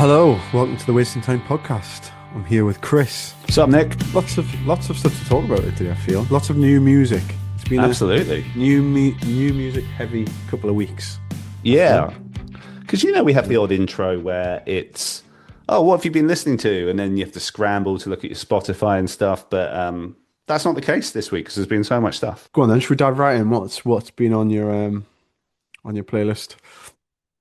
Hello, welcome to the Wasting Time podcast. I'm here with Chris. What's up, Nick? Lots of stuff to talk about today. I feel lots of new music. It's been absolutely a new music heavy couple of weeks. Yeah, because we have the odd intro where it's what have you been listening to, and then you have to scramble to look at your Spotify and stuff. But that's not the case this week because there's been so much stuff. Go on then. Should we dive right in? What's been on your playlist?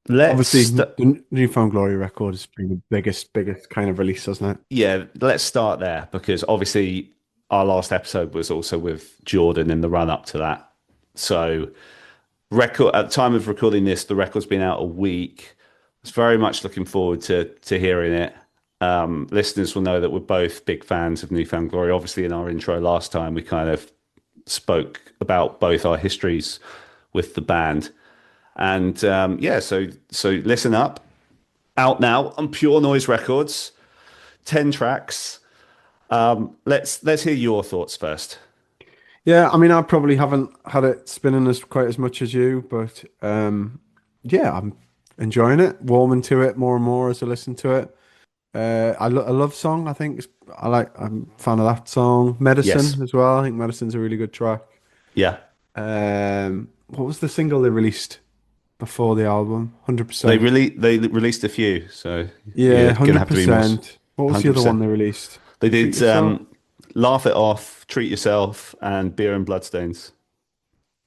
Obviously, the Newfound Glory record has been the biggest kind of release, hasn't it? Yeah, let's start there because obviously our last episode was also with Jordan in the run up to that. So, record at the time of recording this, the record's been out a week. I was very much looking forward to hearing it. Listeners will know that we're both big fans of Newfound Glory. Obviously, in our intro last time, we kind of spoke about both our histories with the band. And so listen up. Out now on Pure Noise Records, 10 tracks. Let's hear your thoughts first. Yeah, I mean, I probably haven't had it spinning quite as much as you, but I'm enjoying it, warming to it more and more as I listen to it. I love song. I think I'm a fan of that song. Medicine as well. I think Medicine's a really good track. Yeah. What was the single they released before the album? 100%. They released a few, so yeah, 100%. What was 100%. The other one they released? They did Laugh It Off, Treat Yourself, and Beer and Bloodstains.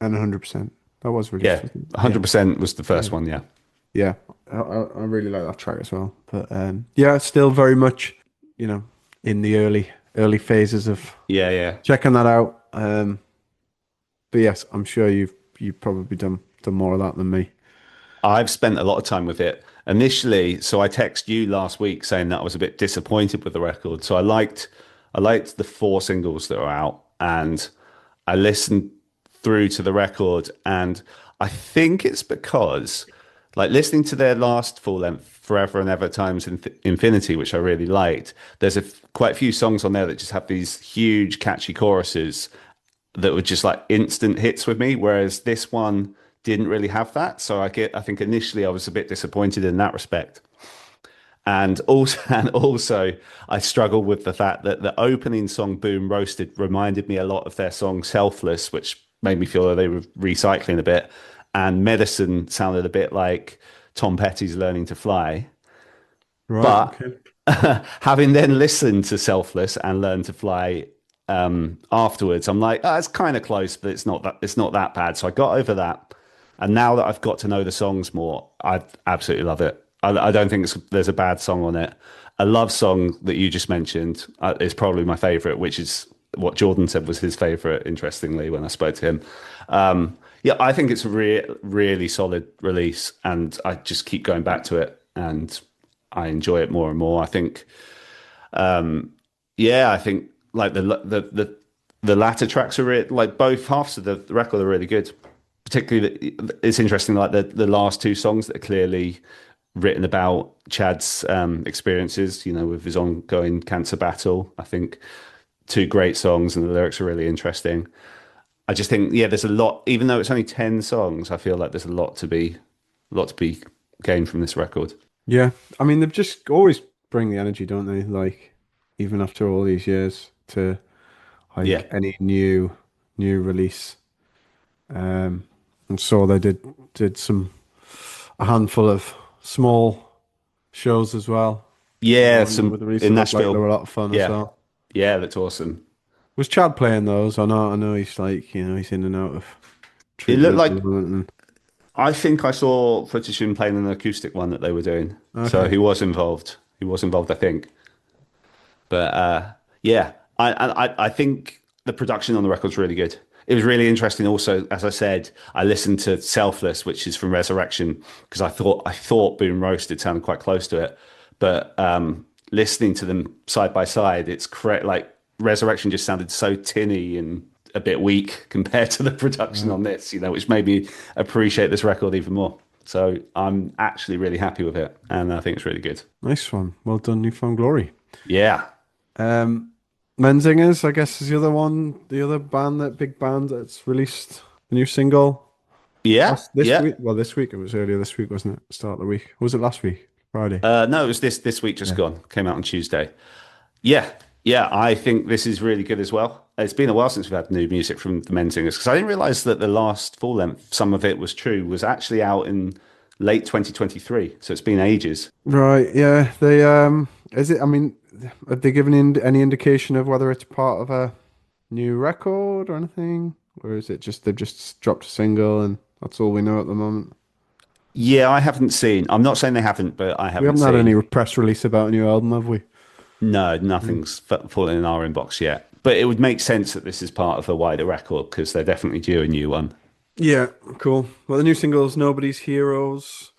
And 100%. That was released. Yeah, 100% was the first one. Yeah, yeah. I really like that track as well. But it's still very much in the early phases of checking that out. But yes, I'm sure you've probably done more of that than me. I've spent a lot of time with it initially. So I texted you last week saying that I was a bit disappointed with the record. So I liked the 4 singles that are out, and I listened through to the record, and I think it's because listening to their last full length Forever and Ever Times Infinity, which I really liked, there's quite a few songs on there that just have these huge catchy choruses that were just instant hits with me, whereas this one didn't really have that. So I think initially I was a bit disappointed in that respect. And also I struggled with the fact that the opening song Boom Roasted reminded me a lot of their song Selfless, which made me feel that they were recycling a bit. And Medicine sounded a bit like Tom Petty's Learning to Fly. Right. But having then listened to Selfless and Learn to Fly afterwards, I'm like, it's kind of close, but it's not that bad. So I got over that. And now that I've got to know the songs more, I absolutely love it. I don't think there's a bad song on it. A love song that you just mentioned is probably my favorite, which is what Jordan said was his favorite, interestingly, when I spoke to him. I think it's a really solid release, and I just keep going back to it, and I enjoy it more and more. I think, I think the latter tracks are both halves of the record are really good. Particularly, it's interesting, the last 2 songs that are clearly written about Chad's experiences, with his ongoing cancer battle. I think 2 great songs, and the lyrics are really interesting. I just think, there's a lot, even though it's only 10 songs, I feel like there's a lot to be gained from this record. Yeah. I mean, they've just always bring the energy, don't they? Even after all these years to any new release. And so they did a handful of small shows as well. Yeah, some in Nashville. They were a lot of fun as well. Yeah, that's awesome. Was Chad playing those? I know he's he's in and out of. It looked like. I think I saw footage of him playing an acoustic one that they were doing. Okay. So he was involved. I think. But I think the production on the record's really good. It was really interesting. Also, as I said, I listened to Selfless, which is from Resurrection, because I thought Boom Roasted sounded quite close to it. But listening to them side by side, it's correct. Resurrection just sounded so tinny and a bit weak compared to the production on this, which made me appreciate this record even more. So I'm actually really happy with it, and I think it's really good. Nice one. Well done, Newfound Glory. Yeah. Menzingers, I guess, is the other one, the other big band that's released a new single. Yeah. This week. Well, this week. It was earlier this week, wasn't it? Start of the week. Or was it last week? Friday. No, it was this week just Yeah. gone. Came out on Tuesday. Yeah, yeah, I think this is really good as well. It's been a while since we've had new music from the Menzingers because I didn't realize that the last full length, some of it was true, was actually out in late 2023. So it's been ages. Right, yeah. They is it I mean, have they given any indication of whether it's part of a new record or anything? Or is it just they've just dropped a single and that's all we know at the moment? Yeah, I haven't seen. I'm not saying they haven't, but I We haven't haven't had seen. any press release about a new album, have we? No, Mm. nothing's fallen in our inbox yet. But it would make sense that this is part of a wider record because they're definitely due a new one. Yeah, cool. Well, the new single's Nobody's Heroes.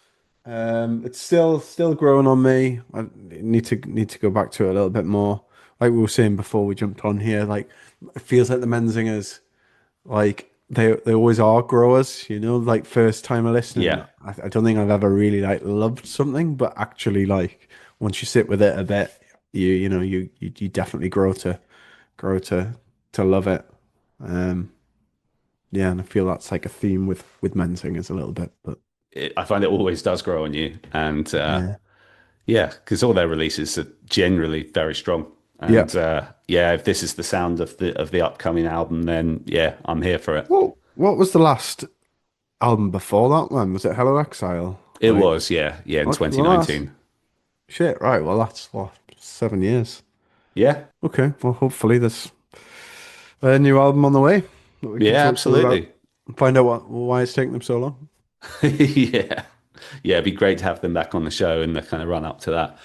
It's still growing on me. I need to go back to it a little bit more. Like we were saying before we jumped on here, like it feels like the Menzingers, like they always are growers, like first time of listening. Yeah. I don't think I've ever really like loved something, but actually like once you sit with it a bit, you definitely grow to love it. Um, yeah, and I feel that's like a theme with Menzingers a little bit, but I find it always does grow on you. And yeah. yeah, because all their releases are generally very strong. Yeah. And yeah, if this is the sound of the upcoming album, then yeah, I'm here for it. Well, what was the last album before that one? Was it Hello Exile? It Like, was, yeah, yeah, in okay, well, that's 2019. shit, right? Well, that's what 7 years. Yeah, Okay, well, hopefully there's a new album on the way that we can yeah, talk to about absolutely. and find out why it's taking them so long. Yeah, yeah, it'd be great to have them back on the show and the kind of run up to that.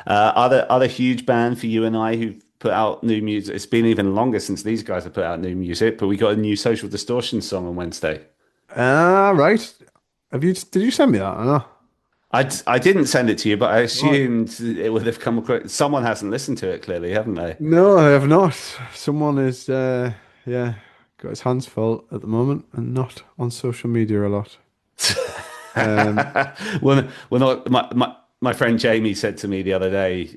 Other huge band for you and I who've put out new music. It's been even longer since these guys have put out new music, but we got a new Social Distortion song on Wednesday. Ah, right. Did you send me that? I know. I didn't send it to you, but I Right. assumed it would have come across. Someone hasn't listened to it clearly, haven't they? No, I have not. Someone is, yeah, got his hands full at the moment and not on social media a lot. Um, Well, not my friend Jamie said to me the other day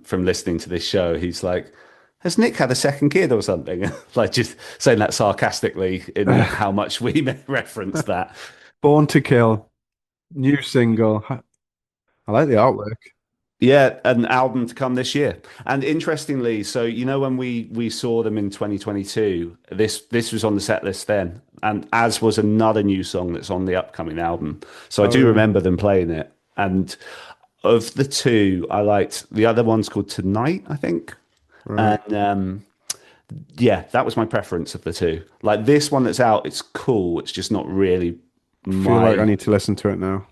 from listening to this show, he's like, "Has Nick had a second kid or something?" Like just saying that sarcastically in how much we reference that. Born to Kill, new single. I like the artwork. Yeah, an album to come this year. And interestingly, so you know when we saw them in 2022, this was on the set list then, and as was another new song that's on the upcoming album. So I Oh, do really? remember them playing it. And of the two, I liked the other one's called Tonight, I think. Right. And yeah, that was my preference of the two. Like this one that's out, it's cool. It's just not really Feel like I my need to listen to it now.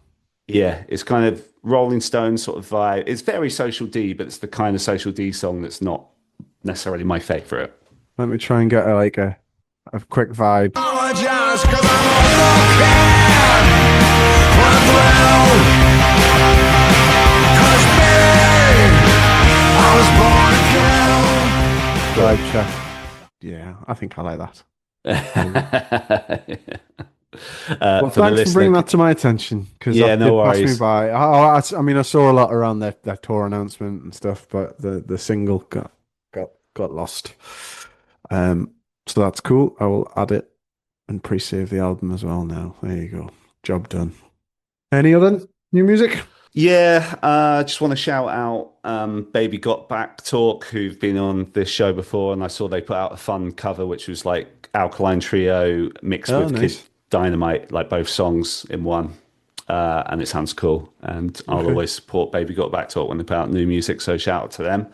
yeah, it's kind of Rolling Stones sort of vibe. It's very Social D, but it's the kind of Social D song that's not necessarily my favorite. Let me try and get a quick vibe. Apologize 'cause I'm looking for a thrill. 'Cause baby, I was born to kill. Vibe check. Yeah, I think I like that. Well, For the thanks for listener, bringing that to my attention because yeah, that no did pass me worries. by. I mean, I saw a lot around their tour announcement and stuff, but the single got lost. Um, so that's cool. I will add it and pre-save the album as well now. There you go. Job done. Any other new music? Yeah, just want to shout out Baby Got Back Talk, who've been on this show before, and I saw they put out a fun cover, which was like Alkaline Trio mixed Oh, with Kid nice. Dynamite, like both songs in one. And it sounds cool. And I'll Okay. always support Baby Got Back Talk when they put out new music, so shout out to them.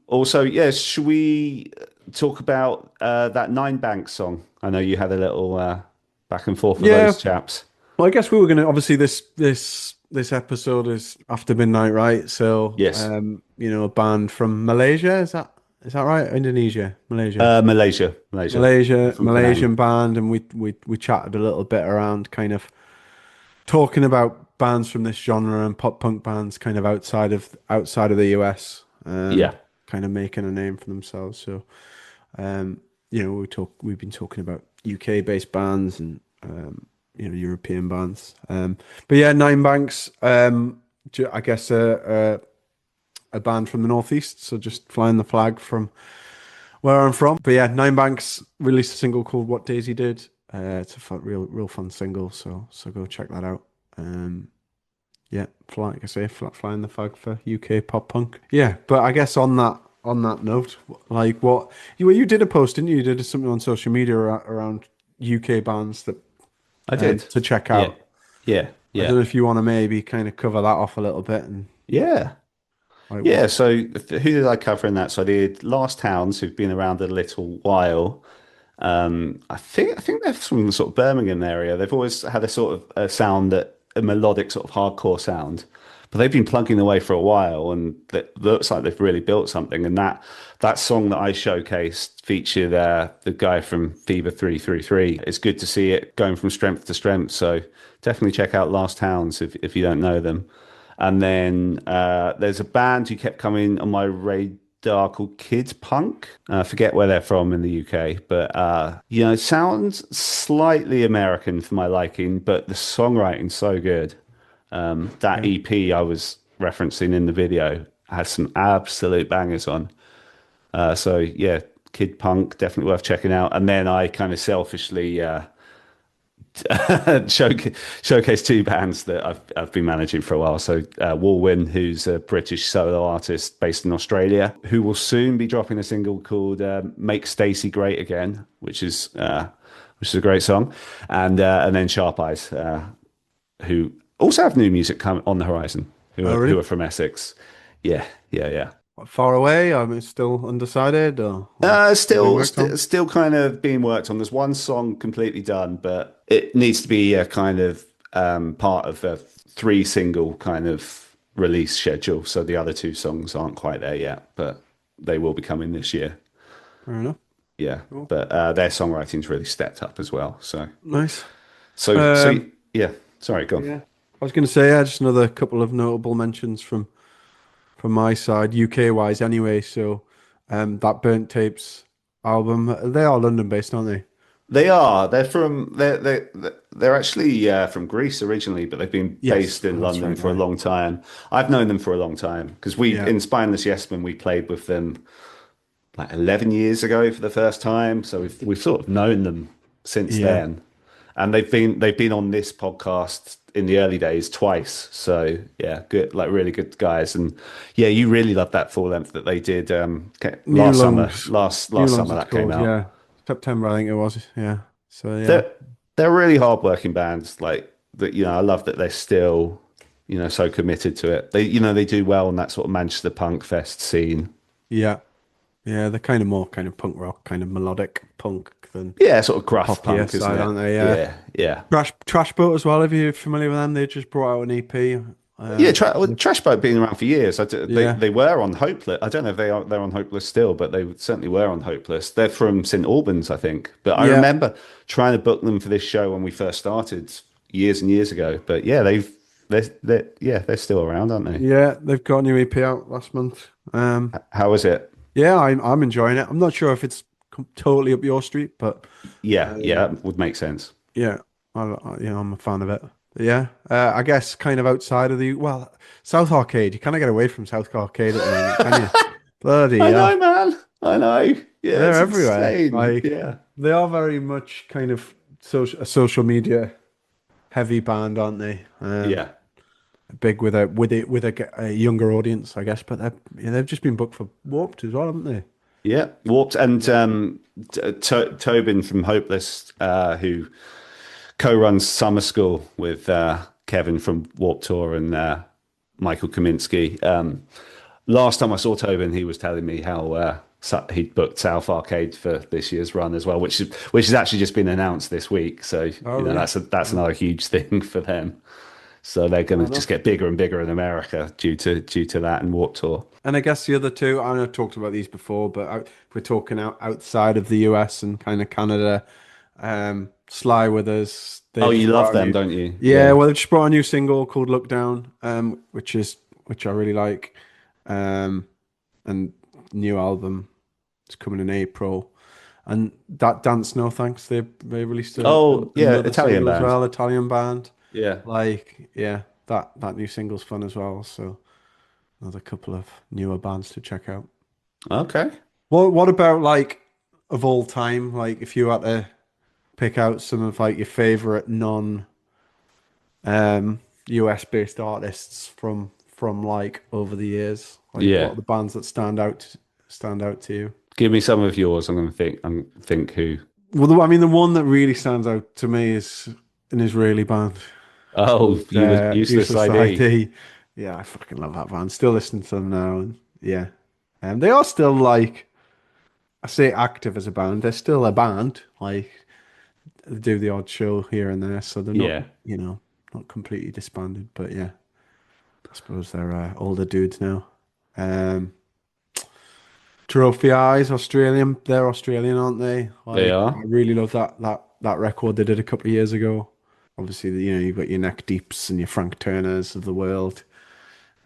Also, yeah, should we talk about that Ninebanks song? I know you had a little back and forth with Yeah. those chaps. Well, I guess we were gonna obviously this episode is after midnight, right? So, Yes, a band from Malaysia, is that right? Indonesia, Malaysia. Malaysia, from Penang. Malaysian band, and we chatted a little bit around kind of talking about bands from this genre and pop punk bands kind of outside of the US, Yeah, kind of making a name for themselves. So, we've been talking about UK based bands and European bands. But yeah, Ninebanks, I guess a band from the Northeast, so just flying the flag from where I'm from. But yeah, Ninebanks released a single called "What Daisy Did." It's a real fun single, so go check that out. Yeah, like I say, flying the flag for UK pop punk. Yeah, but I guess on that note, like what you did a post, didn't you? You did something on social media around UK bands that I did. to check Yeah. out. Yeah. I don't Yeah. know if you want to maybe kind of cover that off a little bit and Yeah. like Yeah. what. So who did I cover in that? So I did Last Towns, who've been around a little while. I think they're from the sort of Birmingham area. They've always had a sort of a sound that a melodic sort of hardcore sound, but they've been plugging away for a while, and it looks like they've really built something. And that song that I showcased featured the guy from Fever 333. It's good to see it going from strength to strength. So definitely check out Last Towns if you don't know them. And then there's a band who kept coming on my radar called Kids Punk. I forget where they're from in the UK, but it sounds slightly American for my liking, but the songwriting's so good. That Okay. EP I was referencing in the video has some absolute bangers on. So yeah, Kid Punk definitely worth checking out. And then I kind of selfishly showcase two bands that I've been managing for a while. So Walwyn, who's a British solo artist based in Australia, who will soon be dropping a single called "Make Stacey Great Again," which is a great song, and then Sharp Eyes, who also have new music come on the horizon. Who Oh, are really? From Essex? Yeah, yeah, yeah. Far away? I'm still undecided, or being Still, worked on. still kind of being worked on. There's one song completely done, but it needs to be a kind of part of a three single kind of release schedule. So the other two songs aren't quite there yet, but they will be coming this year. Fair enough. Yeah, Cool. but their songwriting's really stepped up as well. So, Nice. so, so Um, yeah. Sorry, go on. yeah. I was going to say, yeah, just another couple of notable mentions from my side, UK wise, anyway. So, that Burnt Tapes album, they are London based, aren't they? They are. They're actually from Greece originally, but they've been Yes, based in that's London right. for a Yeah, long time. I've known them for a long time because we yeah, in Spineless Yesman we played with them like 11 years ago for the first time. So we've sort of known them since yeah. then, and they've been on this podcast in the early days twice. So yeah, good, like really good guys. And yeah, you really loved that full length that they did New last summer. Lungs, New Last Lungs, summer it's that came called. out. Yeah, September, I think it was. Yeah. So yeah, They're they're really hardworking bands. Like that, I love that they're still, so committed to it. They do well on that sort of Manchester punk fest scene. yeah, yeah. They're kind of more kind of punk rock, kind of melodic punk than Yeah, sort of the gruff poppier punk, isn't side, it? aren't they? Yeah. Yeah, yeah. Trash Boat as well. If you're familiar with them, they just brought out an EP. Yeah, Trash Boat been around for years. They Yeah, they were on Hopeless. I don't know if they're on Hopeless still, but they certainly were on Hopeless. They're from St Albans, I think. But I yeah, remember trying to book them for this show when we first started years and years ago. But yeah, they're still around, aren't they? yeah. They've got a new EP out last month. How is it? Yeah, I'm enjoying it. I'm not sure if it's totally up your street, but Yeah, yeah, that would make sense. yeah, I'm a fan of it. But yeah, I guess kind of outside of South Arcade. You kind of get away from South Arcade at the moment, can you? Bloody I know, hell, man. I know. Yeah, they're it's everywhere. insane. Like Yeah. they are very much kind of a social media heavy band, aren't they? Yeah. Big with a younger audience, I guess. But they've just been booked for Warped as well, haven't they? Yeah. Warped and Tobin from Hopeless, who co-runs Summer School with Kevin from Warped Tour and Michael Kaminsky. Last time I saw Tobin, he was telling me how he'd booked South Arcade for this year's run as well, which has actually just been announced this week. So Oh, really? that's another huge thing for them. So they're going to just get bigger and bigger in America due to that and Warped Tour. And I guess the other two, I know I've talked about these before, but if we're talking outside of the US and kind of Canada, Sly Withers, they Oh, just you brought love out a them, new, don't you? yeah, well, they just brought a new single called "Look Down," which I really like, and new album is coming in April, and that Dance No Thanks they released Oh, yeah, another Italian single as band. well, Italian band, Yeah. like yeah, that new single's fun as well, so another couple of newer bands to check out. Okay. What about like of all time? Like if you had to pick out some of like your favorite um US based artists from like over the years? Like, Yeah. what are the bands that stand out to you? Give me some of yours. I'm going to think who. Well, the one that really stands out to me is an Israeli band. Oh, Useless ID. ID. Yeah, I fucking love that band. Still listening to them now, and yeah, and they are still like, I say active as a band. They're still a band. Like, they do the odd show here and there, so they're not, Yeah. not completely disbanded. But yeah, I suppose they're older dudes now. Trophy Eyes, Australian. They're Australian, aren't they? They are. I really love that record they did a couple of years ago. Obviously, you've got your Neck Deeps and your Frank Turners of the world.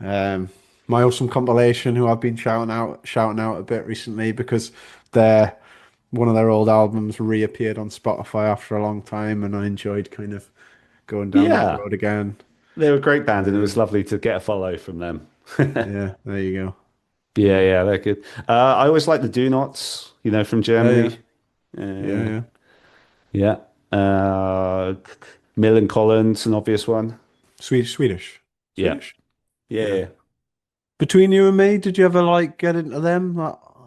My Awesome Compilation, who I've been shouting out a bit recently because one of their old albums reappeared on Spotify after a long time, and I enjoyed kind of going down that road again. They're a great band, and it was lovely to get a follow from them. Yeah, there you go. Yeah, they're good. I always like the Do Nots, from Germany. Yeah. Mill and Collins, an obvious one. Swedish. Yeah. Yeah. Between you and me, did you ever get into them?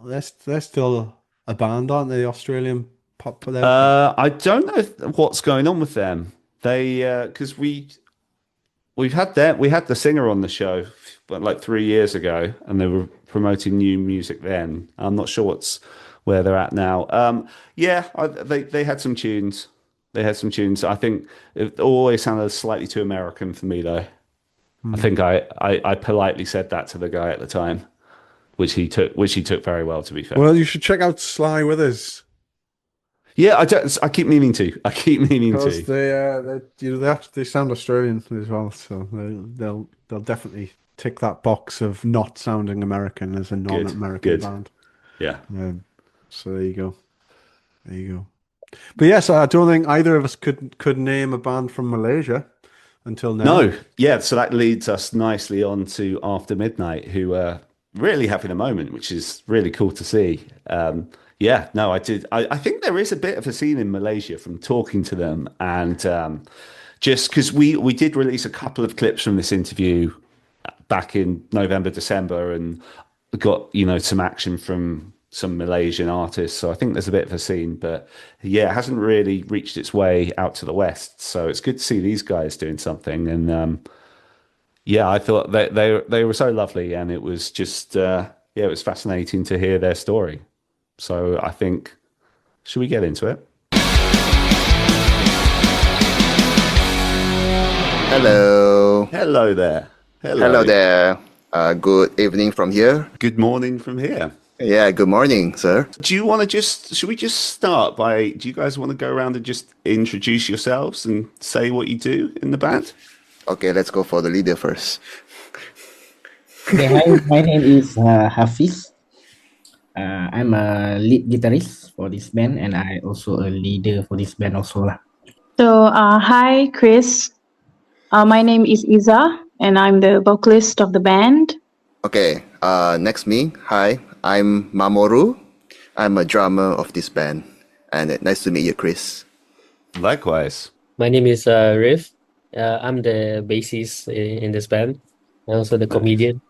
They're still a band, aren't they? The Australian pop for them. I don't know what's going on with them. They because we had the singer on the show, but like 3 years ago, and they were promoting new music then. I'm not sure where they're at now. They had some tunes. I think it always sounded slightly too American for me, though. I think I politely said that to the guy at the time, which he took very well, to be fair. Well, you should check out Sly Withers. Yeah, I keep meaning to. Because they sound Australian as well, so they'll definitely tick that box of not sounding American as a non-American band. Yeah. So there you go. But yes, I don't think either of us could name a band from Malaysia until now. No, yeah. So that leads us nicely on to After Midnight, who are really having a moment, which is really cool to see. Yeah, no, I did. I think there is a bit of a scene in Malaysia from talking to them, and just because we did release a couple of clips from this interview back in November, December, and got some action from some Malaysian artists. So I think there's a bit of a scene, but yeah, it hasn't really reached its way out to the West. So it's good to see these guys doing something. And yeah, I thought they were so lovely, and it was just it was fascinating to hear their story. So I think, should we get into it? Hello there. Hello there. Good evening from here. Good morning from here. Yeah, good morning, sir. Should we just start by, do you guys want to go around and just introduce yourselves and say what you do in the band? Okay, let's go for the leader first. Okay, hi, my name is Hafiz. I'm a lead guitarist for this band, and I also a leader for this band also lah. So, hi, Chris. My name is Iza, and I'm the vocalist of the band. Okay, next me. Hi, I'm Mamoru. I'm a drummer of this band, and nice to meet you, Chris. Likewise. My name is Riff. I'm the bassist in this band, and also the comedian.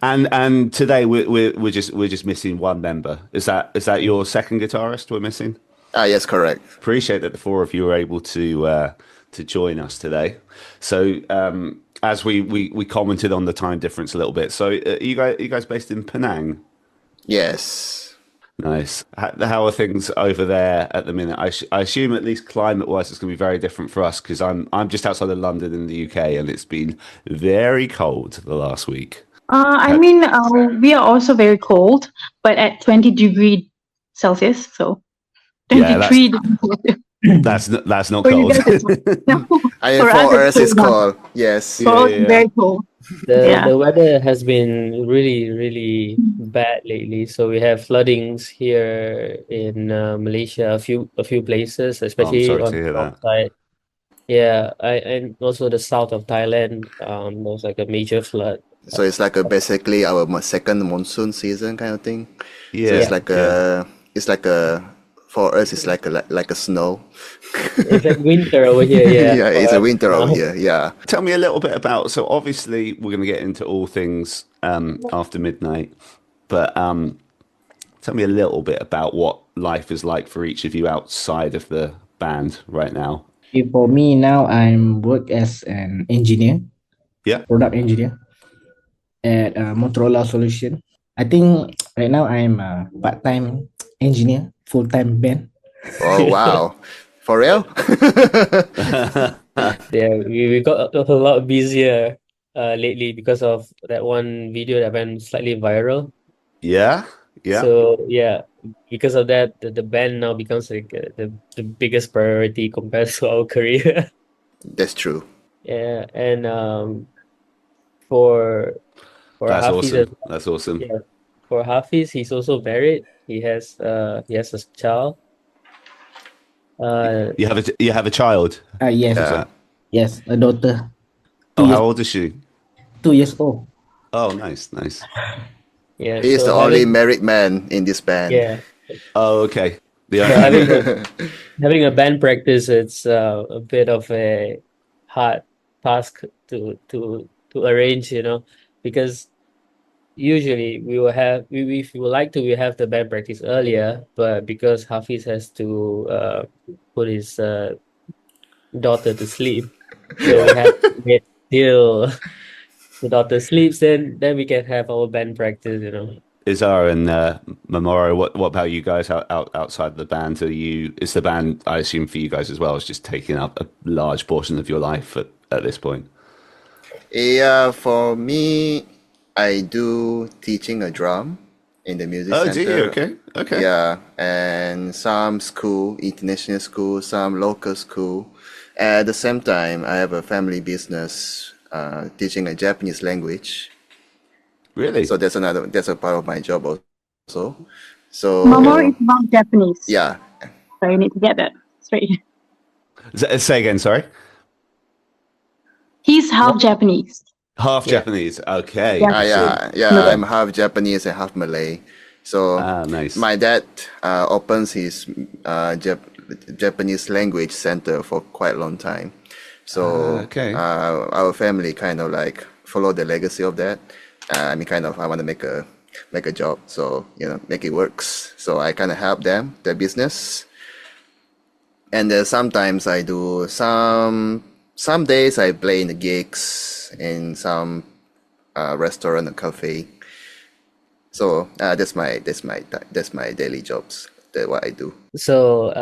And today we're just missing one member. Is that your second guitarist we're missing? Yes, correct. Appreciate that the four of you were able to join us today. So as we commented on the time difference a little bit. So you guys based in Penang? Yes. Nice. How are things over there at the minute? I assume at least climate-wise it's going to be very different for us, because I'm just outside of London in the UK, and it's been very cold the last week. We are also very cold, but at 20 degrees Celsius, so 23 degrees Celsius. That's not cold. For us it's cold. Yes. Very cold. The weather has been really, really bad lately. So we have floodings here in Malaysia, a few places, especially on the north side. Yeah, and also the south of Thailand. There was like a major flood. So it's like basically our second monsoon season kind of thing. Yeah. So it's like for us it's like a snow. It's like winter over here, yeah. Yeah, it's a winter over now. here. Yeah. Tell me a little bit about. So obviously, we're going to get into all things after midnight, but tell me a little bit about what life is like for each of you outside of the band right now. For me now, I'm work as an engineer, Yeah. product engineer at Motorola Solution. I think right now I'm a part-time engineer, full-time band. Oh wow, for real? Yeah, we got a lot busier lately because of that one video that went slightly viral. Yeah. Yeah. So yeah, because of that, the band now becomes like the biggest priority compared to our career. That's true. Yeah, and for That's Hafiz, awesome. That's awesome. yeah, for Hafiz, he's also married. He has a child. You have a child. Yes, Is that? yes, a daughter. Oh, how old is she? 2 years old. Oh, nice. Yeah, He is so the only married man in this band. yeah. Oh, okay. The So having a band practice, it's a bit of a hard task to arrange, because usually we will have if we would like to, we have the band practice earlier, but because Hafiz has to put his daughter to sleep, so we have to wait till the daughter sleeps, then we can have our band practice, Izar and Mamoru, what about you guys outside the band? Is the band, I assume for you guys as well, is just taking up a large portion of your life at this point? Yeah, for me, I do teaching a drum in the music center. Oh, do you? Okay. Yeah, and some school, international school, some local school. At the same time, I have a family business teaching a Japanese language. Really? So that's a part of my job also. So Mamoru is not Japanese. yeah, So you need to get that straight. Say again, sorry. He's half Japanese. Half Japanese. Okay. Yeah. I'm half Japanese and half Malay. So nice. my dad opens his Japanese language center for quite a long time. So okay. Our family kind of like follow the legacy of that. I want to make a job, so make it works. So I kind of help them, their business, and sometimes I do some days I play in the gigs in some restaurant or cafe. So that's my daily jobs. That's what I do. So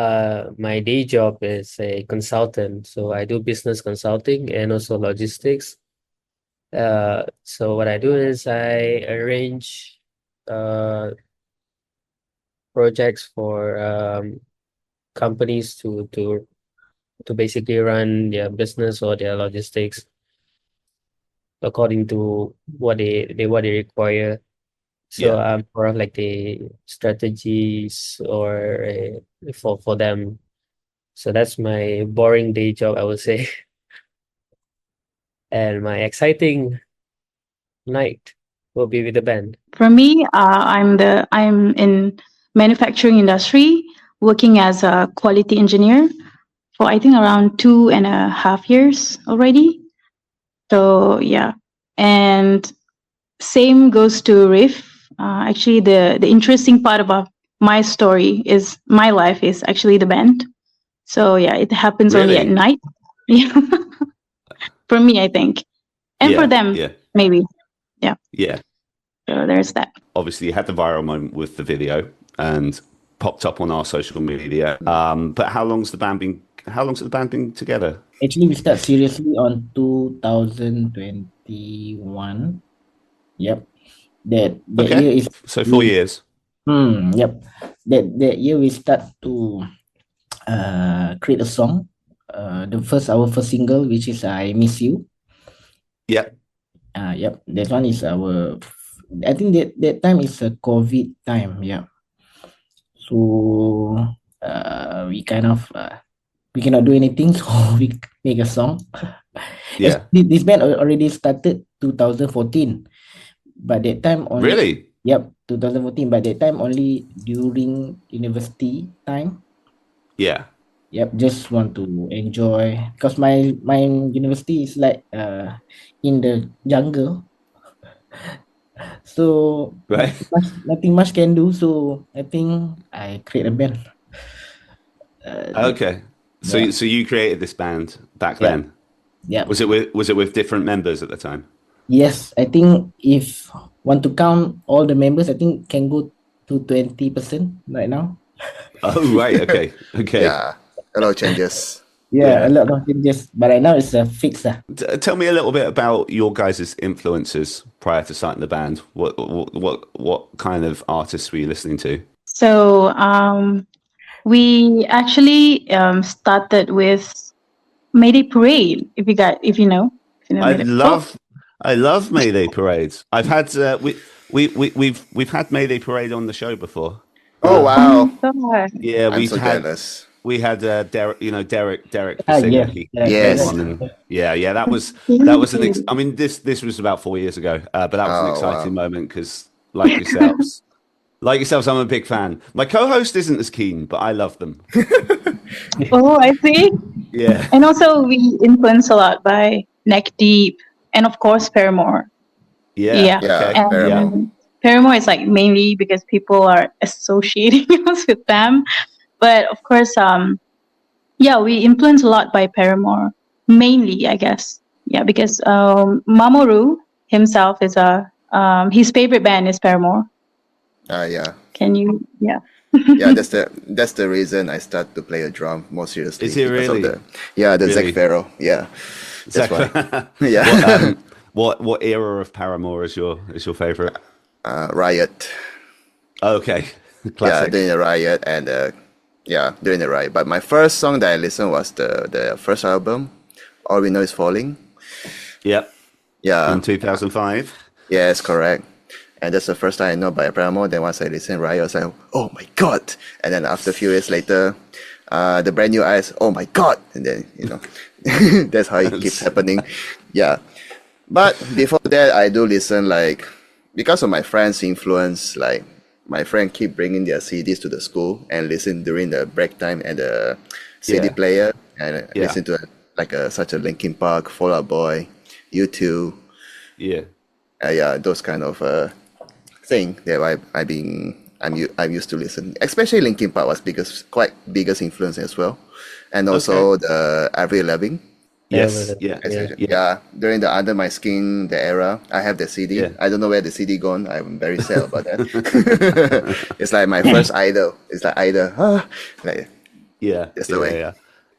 my day job is a consultant. So I do business consulting and also logistics. So what I do is I arrange projects for companies to basically run their business or their logistics according to what they require. So I'm more of like the strategies or for them. So that's my boring day job, I would say. And my exciting night will be with the band. For me, I'm in manufacturing industry, working as a quality engineer for I think around 2.5 years already. So yeah, and same goes to Riff. Actually, the interesting part about my story is my life is actually the band. So yeah, it happens only at night. Yeah, for me, I think, and for them, maybe. Yeah. Yeah. So there's that. Obviously, you had the viral moment with the video and popped up on our social media. But how long's the band been together? Actually, we start seriously on 2021. Yep. That year is so 4 years. Yep. That year we start to create a song. Our first single, which is I Miss You. Yep. Yep. That one is I think that time is a COVID time. Yeah. So we kind of we cannot do anything, so we make a song. Yeah. This band already started 2014, but that time only. Really? Yep, 2014. But that time only during university time. Yeah. Yep, just want to enjoy because my university is like in the jungle, so Right. nothing much can do. So I think I create a band. Okay. So Yeah, so you created this band back yeah, then. yeah. Was it with different members at the time? Yes, I think if want to count all the members, I think can go to 20% right now. Oh, right. Okay. Okay. Yeah, a lot of changes. Yeah, a Yeah. lot of changes, but right now it's a fix. Tell me a little bit about your guys' influences prior to starting the band. What kind of artists were you listening to? So we actually started with Mayday Parade. If you know I Mayday. Oh, love I love Mayday parades. I've had we've had Mayday parade on the show before. Oh oh wow, my God. Yeah, I'm so jealous. we had Derek, Derek the Ah, singer. yes, He came Yes. on, and yeah, Really? I mean, this was about 4 years ago, but that was an Oh wow. exciting moment because, like yourselves, I'm a big fan. My co-host isn't as keen, but I love them. Oh, I see. Yeah, And also, we influenced a lot by Neck Deep and, of course, Paramore. yeah, Yeah. Yeah, okay, yeah, Paramore. And Paramore is like mainly because people are associating us with them. But of course, yeah, we influenced a lot by Paramore, mainly, I guess. Yeah, because Mamoru himself is his favorite band is Paramore. Yeah. Can you? Yeah. Yeah, that's the reason I start to play a drum more seriously Is it because of really? the Zac Really? Farrow. Yeah, that's why. What, Yeah. what era of Paramore is your favorite? Riot. Okay, Yeah, classic. during the riot and yeah, during the riot. But my first song that I listened was the first album, All We Know Is Falling. Yep, Yeah, from 2005. yes, correct. And that's the first time I know by Paramore. Then once I listened Riot, I was like, oh my god! And then after a few years later, the brand new eyes, oh my god! And then that's how it keeps happening. Yeah. But before that, I do listen like because of my friends' influence. Like my friend keep bringing their CDs to the school and listen during the break time and the CD Yeah, player and yeah, listen to such a Linkin Park, Fall Out Boy, U2, yeah, yeah, those kind of thing that I'm used to listen. Especially Linkin Park was biggest influence as well, and okay. also the Avril Lavigne. Yes, yeah, Yeah. yeah, Yeah, during the Under My Skin the era, I have the CD. yeah. I don't know where the CD gone. I'm very sad about that. It's like my first idol. It's like idol. Like Yeah, that's the yeah, way.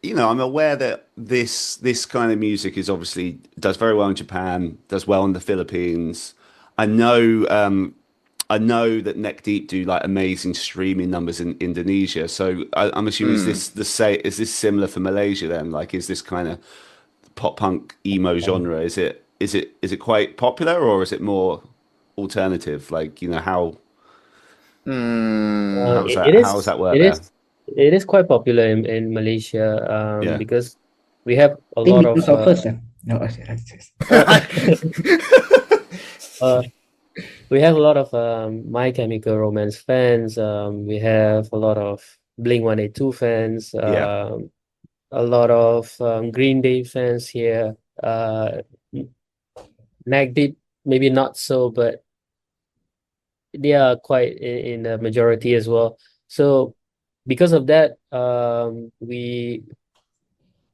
yeah. I'm aware that this kind of music is obviously does very well in Japan, does well in the Philippines. I know I know that Neck Deep do like amazing streaming numbers in Indonesia. So I'm assuming is this similar for Malaysia then? Like is this kind of pop punk emo genre? Is it quite popular or is it more alternative? Like, Hmm. It how does is that work there? it is quite popular in Malaysia Yeah. because we have a I think lot of because of first. No, uh, we have a lot of My Chemical Romance fans. We have a lot of Blink-182 fans. Yeah. A lot of Green Day fans here. Neck Deep, maybe not so, but they are quite in the majority as well. So because of that, we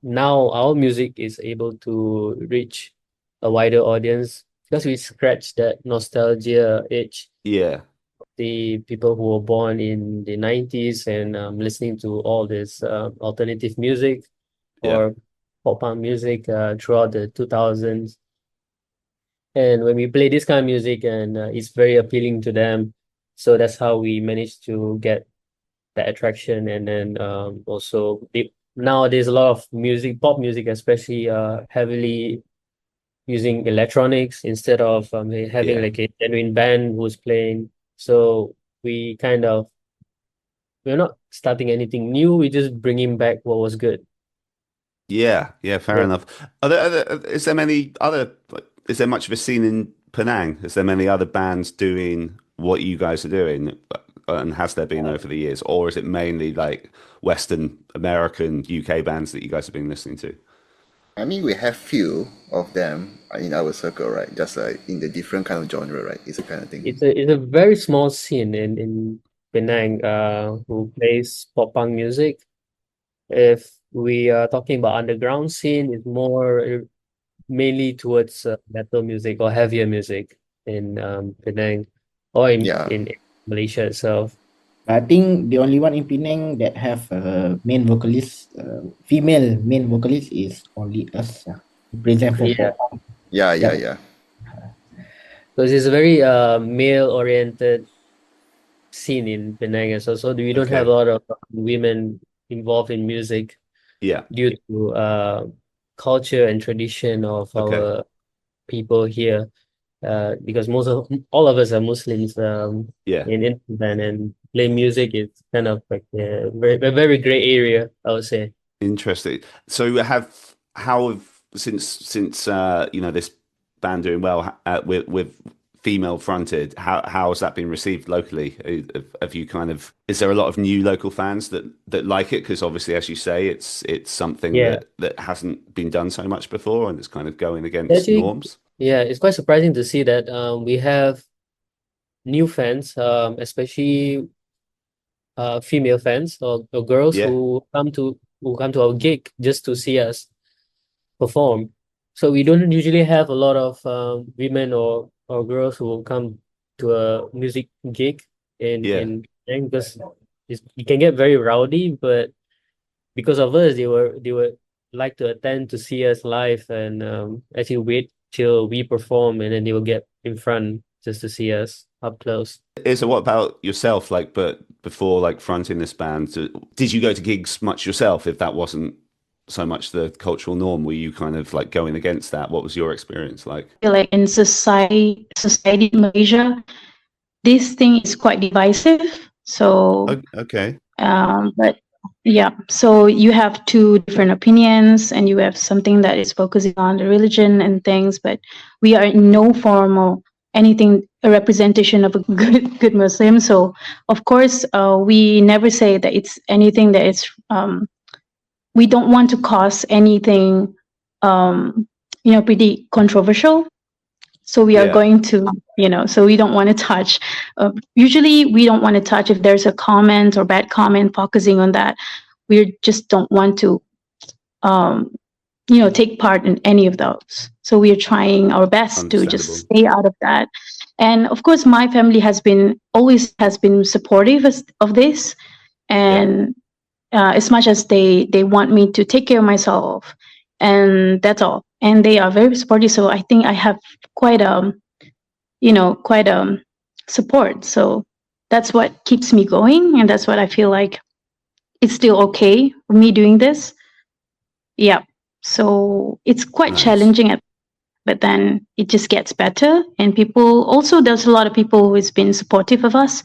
now our music is able to reach a wider audience because we scratch that nostalgia itch. Yeah. The people who were born in the 90s and listening to all this alternative music Yeah. or pop punk music throughout the 2000s. And when we play this kind of music and it's very appealing to them, so that's how we managed to get that attraction. And then also nowadays a lot of music, pop music especially, heavily using electronics instead of having Yeah. like a genuine band who's playing. So we kind of we're not starting anything new. We're just bringing back what was good. Yeah, yeah, fair Yeah. enough. Is there much of a scene in Penang? Is there many other bands doing what you guys are doing, and has there been over the years, or is it mainly like Western American UK bands that you guys have been listening to? I mean, we have few of them in our circle, right? Just in the different kind of genre, right? It's a kind of thing. It's a very small scene in Penang who plays pop punk music. If we are talking about underground scene, it's more mainly towards metal music or heavier music in Penang or Yeah. in Malaysia itself. I think the only one in Penang that have a main vocalist, female main vocalist is only us. Present for Yeah. pop punk. Yeah. Because it's a very male-oriented scene in Penang as well. So we don't have a lot of women involved in music Yeah. due to culture and tradition of our people here. Because all of us are Muslims in Penang, and play music is kind of like a very gray area, I would say. Interesting. So how have since this band doing well with female fronted, how has that been received locally? Have you is there a lot of new local fans that like it? Because obviously, as you say, it's something that hasn't been done so much before, and it's kind of going against norms. Yeah, it's quite surprising to see that we have new fans, especially female fans or girls who come to our gig just to see us perform. So we don't usually have a lot of women or girls who will come to a music gig in because it can get very rowdy, but because of us, they would like to attend to see us live and actually wait till we perform, and then they will get in front just to see us up close. So what about yourself? But before fronting this band, did you go to gigs much yourself? If that wasn't so much the cultural norm, were you kind of going against that? What was your experience like? Like in society in Malaysia, this thing is quite divisive. So but yeah, so you have two different opinions, and you have something that is focusing on the religion and things, but we are in no form or anything a representation of a good Muslim. So of course, we never say that it's anything that it's we don't want to cause anything pretty controversial. So we are going to, so we don't want to touch. Usually we don't want to touch if there's a comment or bad comment focusing on that. We just don't want to, take part in any of those. So we are trying our best to just stay out of that. And of course, my family always has been supportive of this. And as much as they want me to take care of myself, and that's all. And they are very supportive. So I think I have quite support. So that's what keeps me going, and that's what I feel like it's still okay for me doing this. Yeah. So it's quite challenging, but then it just gets better. And there's a lot of people who has been supportive of us.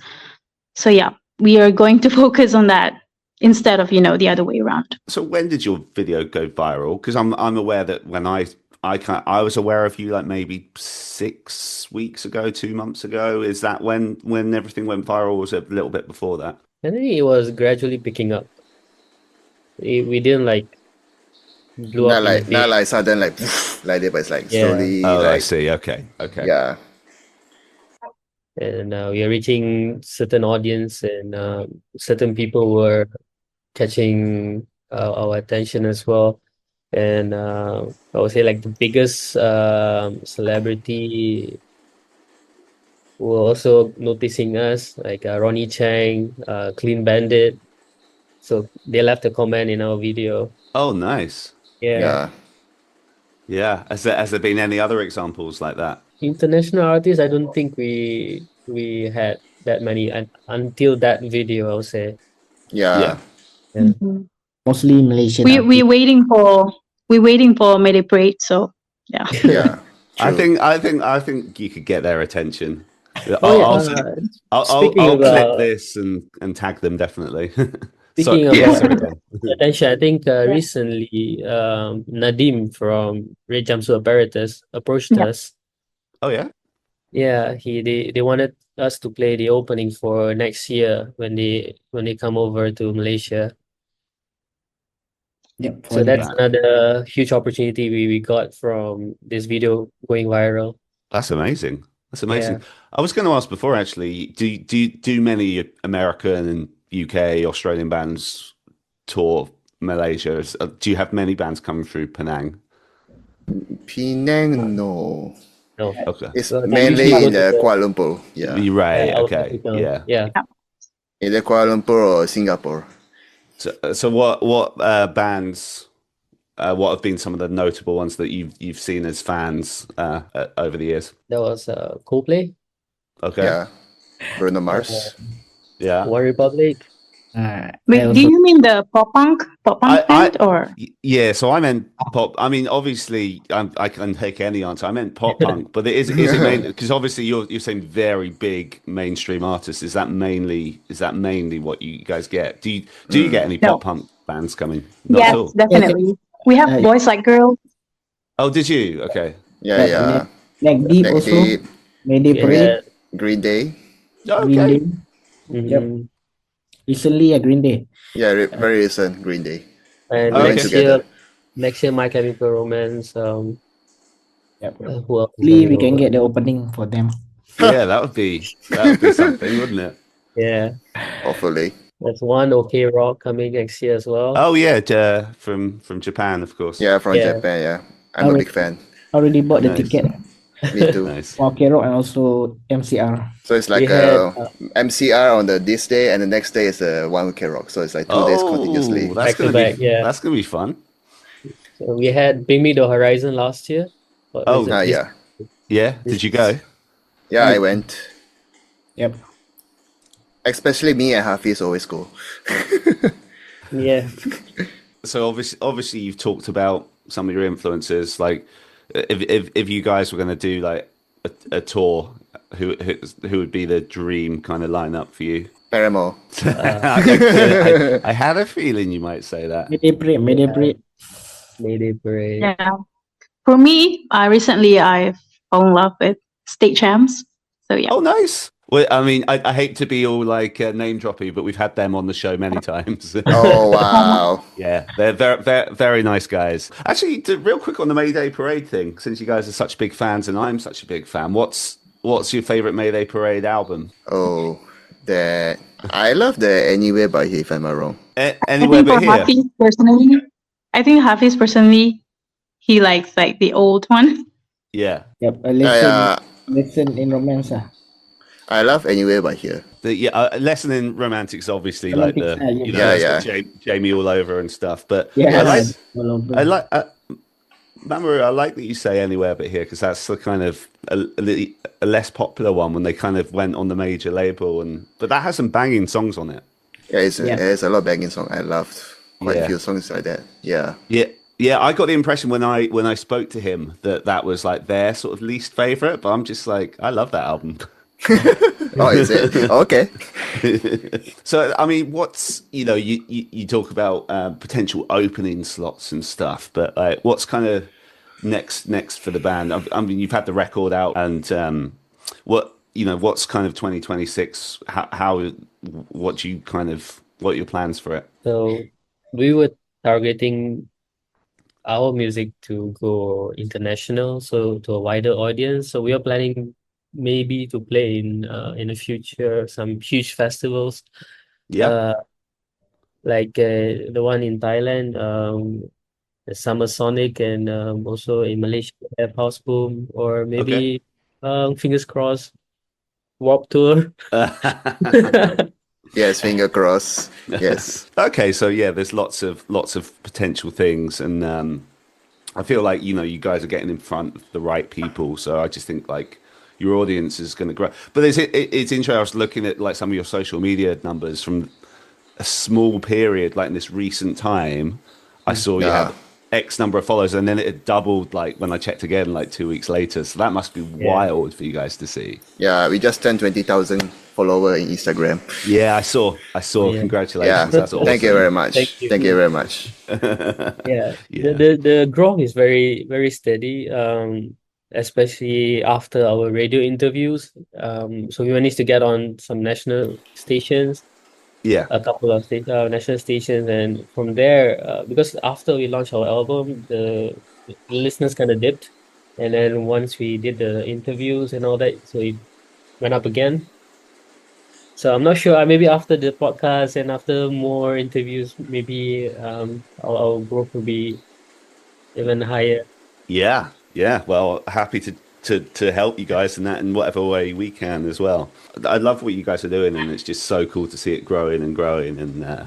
So yeah, we are going to focus on that instead of the other way around. So when did your video go viral? Because I'm aware that when I was aware of you maybe 6 weeks ago, 2 months ago. Is that when everything went viral, or was it a little bit before that? I think it was gradually picking up. We didn't blew up. Not sudden like that, but it's slowly. Oh, I see. Okay. Yeah. And we are reaching certain audience, and certain people were catching our attention as well. And I would say the biggest celebrity were also noticing us, Ronnie Chang, Clean Bandit. So they left a comment in our video. Oh, nice. Yeah. Has there been any other examples like that? International artists, I don't think we had that many until that video, I would say. Yeah. Mm-hmm. Mostly Malaysian. We're waiting for Mayday Parade, so yeah. Yeah. I think you could get their attention. I'll clip this and tag them definitely. Speaking about attention, I think recently Nadim from Red Jumpsuit Apparatus approached us. Oh yeah? Yeah, they wanted us to play the opening for next year when they come over to Malaysia. Yep, So for that's the another huge opportunity we got from this video going viral. That's amazing. That's amazing. Yeah. I was going to ask before, actually, do many American and UK, Australian bands tour Malaysia? Do you have many bands coming through Penang? Penang, no. No. Okay. It's Well, they mainly usually go in to the Kuala Lumpur. Yeah, You're right. Okay. Africa. Yeah. Yeah. either Kuala Lumpur or Singapore. So what bands? What have been some of the notable ones that you've seen as fans over the years? That was Coldplay, Okay. Yeah, Bruno Mars. Yeah. One Republic. I Wait, do also you mean the pop punk band or? Yeah, so I meant pop. I mean, obviously, I can take any answer. I meant pop punk, but is it mainly because obviously you're saying very big mainstream artists? Is that mainly what you guys get? Do you get any No. pop punk bands coming? Not Yes, at all. definitely. We have Boys Like Girls. Oh, did you? Okay. Yeah. Neck Deep Neck also, Deep, Mayday Yeah. Parade, Green Day. Green Okay. Day. Mhm. Recently, Green Day. Yeah, very recent Green Day. And We went Okay. together. next year, My Chemical Romance. Yep. Who else is Hopefully, we coming can over? get the opening for them. Yeah, that would be something, wouldn't it? Yeah, Hopefully. there's one OK Rock coming next year as well. Oh yeah, from Japan, of course. Yeah, from Yeah. Japan. Yeah, I'm a Alright. big fan. Already bought the Nice. ticket Me too. Nice. for K-Rock and also MCR. So it's like We had, MCR on this day, and the next day is One Week Rock. So it's like 2 days continuously. That's Back to gonna back, be yeah. That's gonna be fun. So we had Bring Me the Horizon last year. But Oh, is it- Yeah. Yeah. Did you go? Yeah, I went. Yep. Especially me and Hafiz always go. yeah. So obviously you've talked about some of your influences. Like, if you guys were going to do like a tour, who would be the dream kind of lineup for you? Paramore. I had a feeling you might say that. Mayday Parade. Mayday Parade. Yeah. For me, I fell in love with State Champs. So yeah. Oh, nice. Well, I mean, I hate to be all like name droppy, but we've had them on the show many times. Oh wow. Yeah, they're very, very, very nice guys. Actually, real quick on the Mayday Parade thing, since you guys are such big fans and I'm such a big fan, what's your favorite Mayday Parade album? Oh, that I love the Anywhere by Here, if I'm not wrong. Anywhere but here. I think Hafiz personally, he likes like the old one. Yeah. Yep. A Yeah, lesson in romance. I love Anywhere by Here. Lesson in Romantics, obviously, like the Romantics, yeah. that's got Jamie all over and stuff. But Yeah. I like Mamoru, I like that you say Anywhere but here, because that's the kind of a less popular one when they kind of went on the major label, but that has some banging songs on it. Yeah, it's a lot of banging song. I loved quite Yeah. a few songs like that. Yeah. Yeah, I got the impression when I spoke to him that was like their sort of least favorite, but I'm just like, I love that album. Oh, is it? Okay. So, I mean, what's, you talk about potential opening slots and stuff, but like, what's kind of next for the band? I mean, you've had the record out, and what's kind of 2026? What are your plans for it? So we were targeting our music to go international, so to a wider audience. So we are planning maybe to play in the future some huge festivals, Yeah. like the one in Thailand, the Summer Sonic, and also in Malaysia we have House Boom, or maybe fingers crossed, Warped Tour. Yes, finger crossed. Yes. Okay, so yeah, there's lots of potential things, and I feel like you guys are getting in front of the right people. So I just think like your audience is going to grow. But it's interesting. I was looking at like some of your social media numbers from a small period, like in this recent time. I saw you have X number of followers, and then it had doubled like when I checked again like 2 weeks later. So that must be wild for you guys to see. Yeah, we just turned 20,000 followers in Instagram. Yeah, I saw. Yeah. Congratulations. Yeah. That's awesome. Thank you very much. Thank you. Very much. Yeah. Yeah. The growth is very, very steady. especially after our radio interviews. So we managed to get on some national stations, Yeah. a couple of national stations, and from there, because after we launched our album, the listeners kind of dipped, and then once we did the interviews and all that, so it went up again. So I'm not sure. Maybe after the podcast and after more interviews, maybe our growth will be even higher. Yeah, yeah. Well, happy to help you guys in that in whatever way we can as well. I love what you guys are doing, and it's just so cool to see it growing and growing. And No,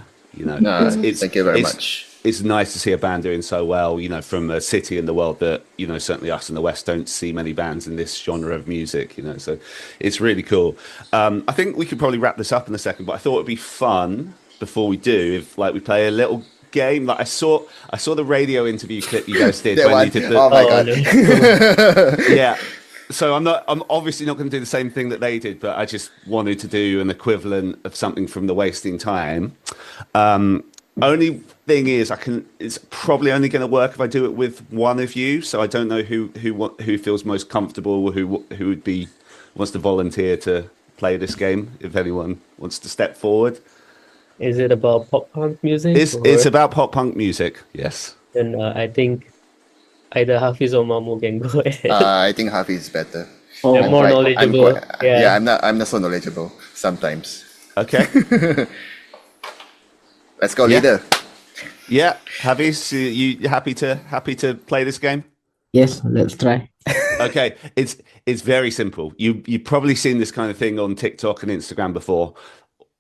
thank you very it's, much. It's nice to see a band doing so well. From a city in the world that certainly us in the West don't see many bands in this genre of music. So it's really cool. I think we could probably wrap this up in a second, but I thought it'd be fun before we do if we play a little game. Like I saw the radio interview clip you guys did when you did the. Oh my god! Yeah. So I'm obviously not going to do the same thing that they did, but I just wanted to do an equivalent of something from the Wasting Time. Only thing is, it's probably only going to work if I do it with one of you. So I don't know who feels most comfortable, or who wants to volunteer to play this game. If anyone wants to step forward. Is it about pop punk music? It's about pop punk music. Yes. Then I think either Hafiz or Mamu can go ahead. I think Hafiz is better. They're more knowledgeable. I'm not so knowledgeable sometimes. Okay. Let's go, leader. Yeah, Hafiz, you happy to play this game? Yes, let's try. Okay, it's very simple. You've probably seen this kind of thing on TikTok and Instagram before.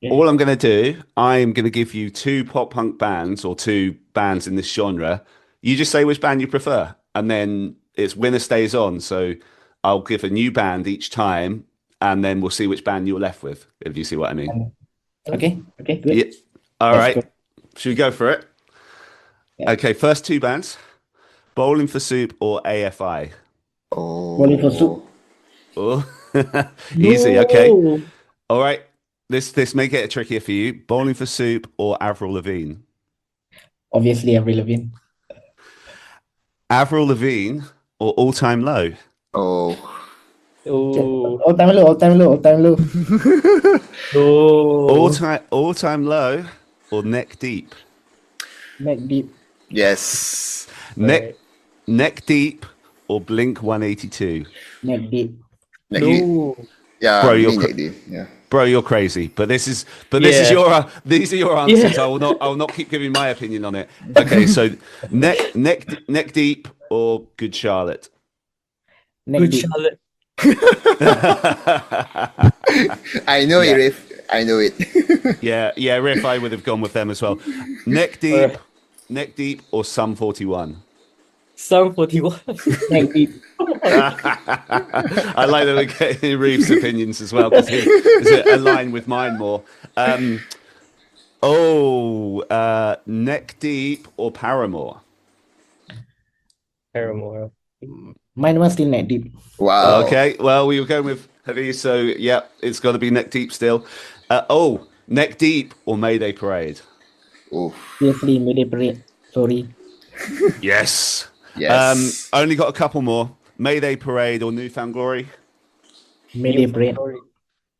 Yeah. All I'm going to do, I'm going to give you two pop punk bands or two bands in this genre. You just say which band you prefer, and then it's winner stays on. So I'll give a new band each time, and then we'll see which band you're left with, if you see what I mean. Okay, good. Yeah. All Let's right. go. Should we go for it? Yeah. Okay, first two bands. Bowling for Soup or AFI? Bowling for Soup. Oh, easy. Okay. No. All right. This may get trickier for you. Bowling for Soup or Avril Lavigne? Obviously, Avril Lavigne. Avril Lavigne or All Time Low? Oh, All time low. No. All Time Low or Neck Deep? Neck deep. yes. Neck Deep or Blink 182? Neck deep. No. Yeah, Bro, me you're neither. Yeah. Bro, you're crazy. But these are your answers. Yeah. I will not keep giving my opinion on it. Okay, so neck deep or Good Charlotte? Neck Good deep. Charlotte. I know Yeah. it, Riff. I know it. yeah, Riff, I would have gone with them as well. Neck deep or Sum 41? Sum 41. Neck deep. I like that we're getting Reeve's opinions as well, because it align with mine more. Neck Deep or Paramore? Paramore. Mine was still neck deep. Wow. Okay, well, we were going with heavy, so yeah, it's got to be Neck Deep still. Neck Deep or Mayday Parade? Oof. Seriously, Mayday Parade. Sorry. Yes. Yes. Only got a couple more. Mayday Parade or Newfound Glory? Mayday Parade.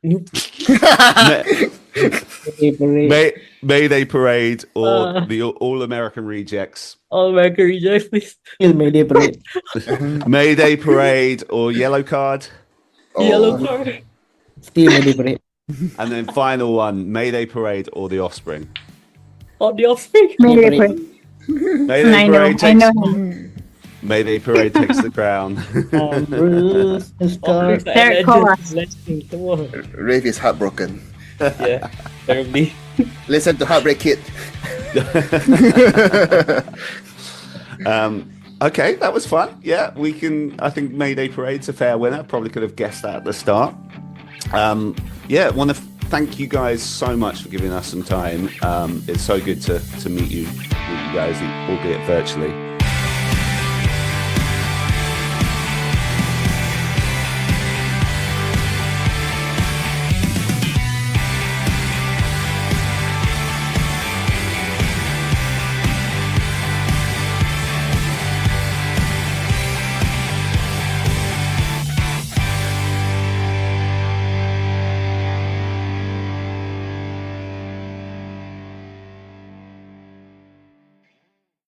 New- Mayday Parade. Mayday Parade or the All American Rejects? All American Rejects, please. Still Mayday Parade. Mayday Parade or Yellow Card? Yellow card. Still Mayday Parade. And then final one, Mayday Parade or The Offspring? On the Offspring. Mayday Parade. Parade. Mayday I know. Parade I know takes him. Mayday Parade takes the crown. Bruce, Scar. Derek Kovacs. Come on. Riff is heartbroken. Yeah. Terribly. Listen to Heartbreak Kid. Okay, that was fun. Yeah, I think Mayday Parade's a fair winner. Probably could have guessed that at the start. Want to thank you guys so much for giving us some time. It's so good to meet you guys, albeit virtually.